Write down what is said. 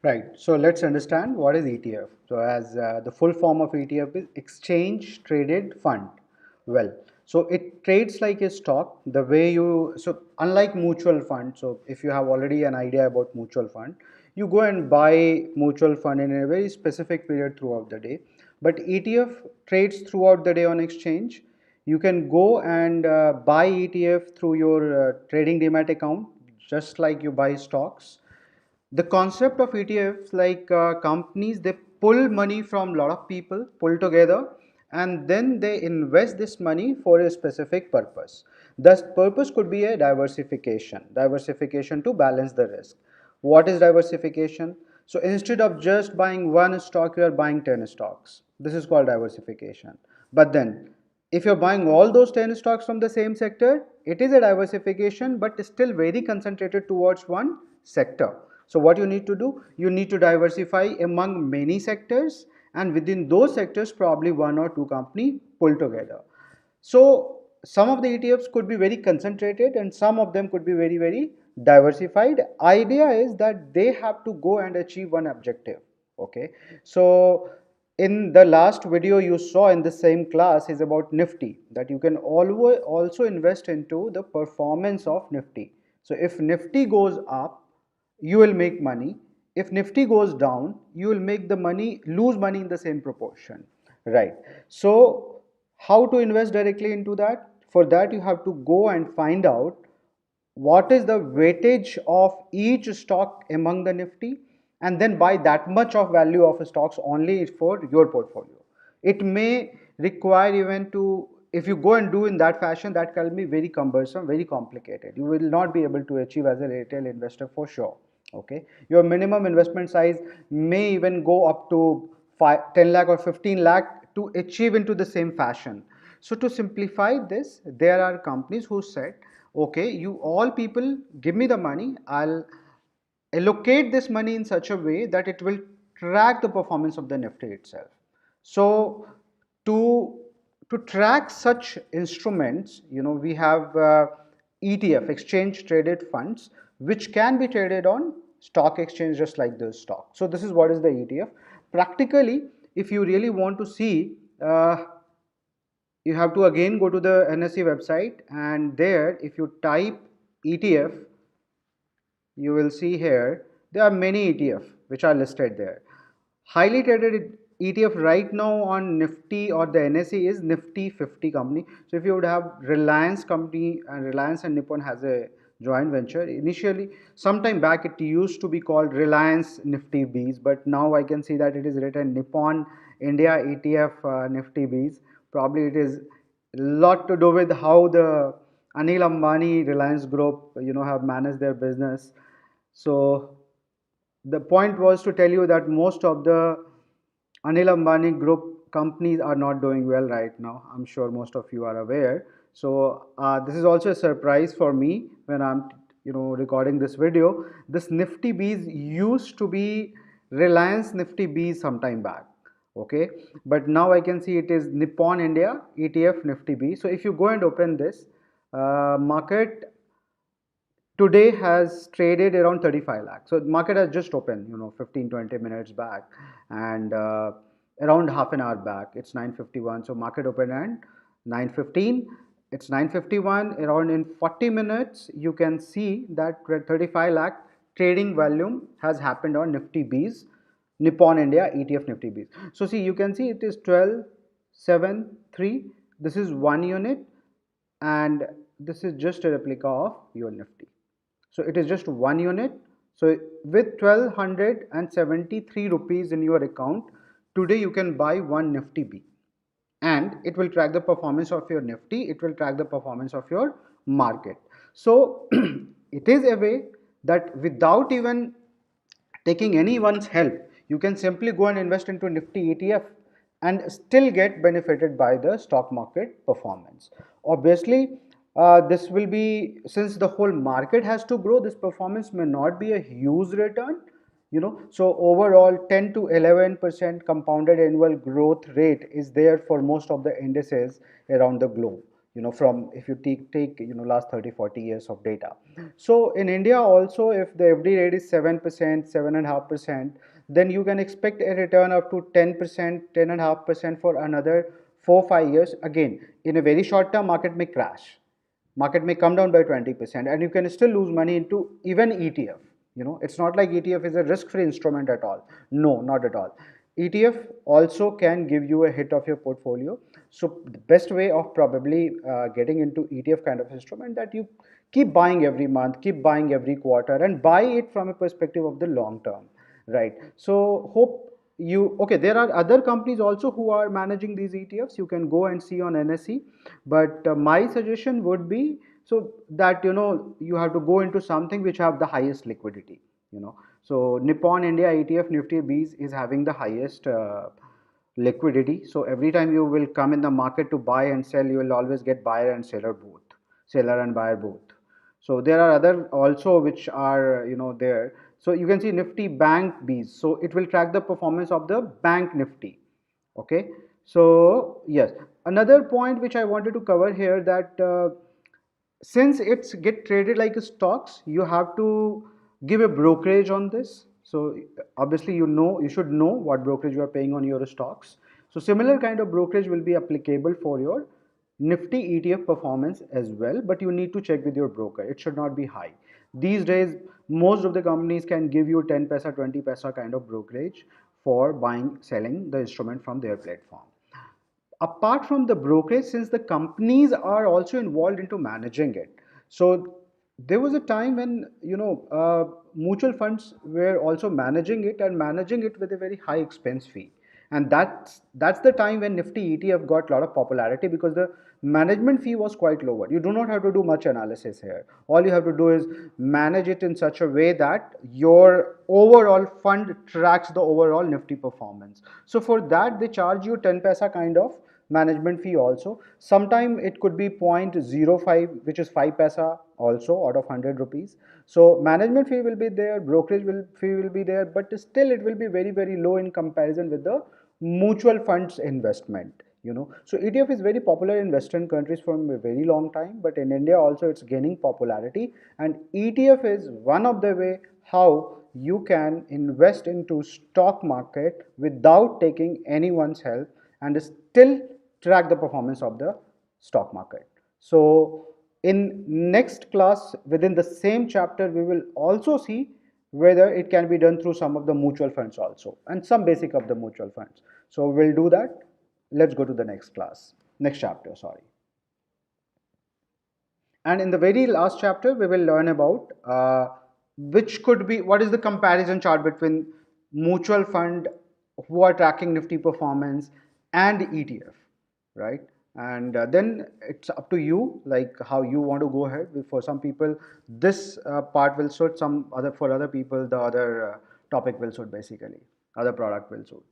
Right. So let's understand what is ETF. So as the full form of ETF is exchange traded fund. Well, so it trades like a stock. The way you so unlike mutual fund. So if you have already an idea about mutual fund, you go and buy mutual fund in a very specific period throughout the day. But ETF trades throughout the day on exchange. You can go and buy ETF through your trading demat account, just like you buy stocks. The concept of ETFs, like companies, they pull money from a lot of people, pull together, and then they invest this money for a specific purpose. Thus purpose could be a diversification to balance the risk. What is diversification? So instead of just buying one stock, you are buying 10 stocks. This is called diversification. But then if you're buying all those 10 stocks from the same sector, it is a diversification, but still very concentrated towards one sector. So what you need to do, you need to diversify among many sectors, and within those sectors probably one or two company pull together. So some of the ETFs could be very concentrated and some of them could be very diversified. Idea is that they have to go and achieve one objective. Okay, so in the last video you saw in the same class is about Nifty, that you can always also invest into the performance of Nifty. So if Nifty goes up, you will make money. If Nifty goes down, you will make the money, lose money in the same proportion, right? So how to invest directly into that? For that you have to go and find out what is the weightage of each stock among the Nifty, and then buy that much of value of stocks only for your portfolio. It may require even to, if you go and do in that fashion, that can be very cumbersome, very complicated. You will not be able to achieve as a retail investor for sure. Okay, your minimum investment size may even go up to 10 lakh or 15 lakh to achieve into the same fashion. So to simplify this, there are companies who said, okay, you all people give me the money, I'll allocate this money in such a way that it will track the performance of the Nifty itself. So to track such instruments, we have ETF, exchange traded funds, which can be traded on stock exchange just like this stock. So this is what is the ETF. Practically, if you really want to see, you have to again go to the NSE website, and there if you type ETF, you will see here there are many ETF which are listed there. Highly traded ETF right now on Nifty or the NSE is Nifty 50 company. So if you would have Reliance company, and Reliance and Nippon has a joint venture. Initially, sometime back it used to be called Reliance Nifty Bees, but now I can see that it is written Nippon India ETF Nifty Bees. Probably it is a lot to do with how the Anil Ambani Reliance Group have managed their business. So the point was to tell you that most of the Anil Ambani group companies are not doing well right now. I'm sure most of you are aware. So this is also a surprise for me when I'm recording this video. This Nifty Bees used to be Reliance Nifty Bees sometime back. Okay, but now I can see it is Nippon India ETF Nifty B. So if you go and open this market today has traded around 35 lakh. So market has just opened 15-20 minutes back, and around half an hour back it's 9:51. So market opened at 9:15, it's 9:51. Around in 40 minutes you can see that 35 lakh trading volume has happened on Nifty Bees, Nippon India ETF Nifty Bees. So see, you can see it is 12,7,3. This is one unit, and this is just a replica of your Nifty. So it is just one unit. So with 1273 rupees in your account, today you can buy one Nifty B, and it will track the performance of your Nifty, it will track the performance of your market. So it is a way that without even taking anyone's help, you can simply go and invest into Nifty ETF and still get benefited by the stock market performance. Obviously, this will be, since the whole market has to grow, this performance may not be a huge return, so overall 10 to 11% compounded annual growth rate is there for most of the indices around the globe. from if you take last 30-40 years of data. So in India also, if the FD rate is 7%, 7.5%, then you can expect a return up to 10%, 10.5% for another 4-5 years. Again, in a very short term, market may come down by 20%, and you can still lose money into even ETF. It's not like ETF is a risk free instrument at all. No, not at all. ETF also can give you a hit of your portfolio. So the best way of probably getting into ETF kind of instrument, that you keep buying every month, keep buying every quarter, and buy it from a perspective of the long term, right? So hope you okay. There are other companies also who are managing these ETFs. You can go and see on NSE, but my suggestion would be, so that you have to go into something which have the highest liquidity. So Nippon India ETF Nifty Bs is having the highest liquidity. So every time you will come in the market to buy and sell, you will always get buyer and seller both, seller and buyer both. So there are other also which are there. So you can see Nifty Bank Bs. So it will track the performance of the bank Nifty. Okay. So yes, another point which I wanted to cover here, that since it's get traded like stocks, you have to give a brokerage on this. So obviously you should know what brokerage you are paying on your stocks. So similar kind of brokerage will be applicable for your Nifty ETF performance as well, but you need to check with your broker. It should not be high. These days most of the companies can give you 10 paisa 20 paisa kind of brokerage for buying selling the instrument from their platform. Apart from the brokerage, since the companies are also involved into managing it, so there was a time when mutual funds were also managing it, and managing it with a very high expense fee. And that's the time when Nifty ETF got a lot of popularity, because the management fee was quite lower. You do not have to do much analysis here. All you have to do is manage it in such a way that your overall fund tracks the overall Nifty performance. So for that they charge you 10 paisa kind of management fee also. Sometime it could be 0.05, which is 5 paisa also out of 100 rupees. So management fee will be there, fee will be there, but still it will be very, very low in comparison with the mutual funds investment. So ETF is very popular in Western countries from a very long time, but in India also it's gaining popularity, and ETF is one of the way how you can invest into stock market without taking anyone's help, and still track the performance of the stock market. So in next class, within the same chapter, we will also see whether it can be done through some of the mutual funds also, and some basic of the mutual funds. So we'll do that. Let's go to the next chapter, sorry. And in the very last chapter, we will learn about what is the comparison chart between mutual fund who are tracking Nifty performance and ETF, right? And then it's up to you, like how you want to go ahead. For some people, this part will suit. For other people, the other topic will suit, basically. Other product will suit.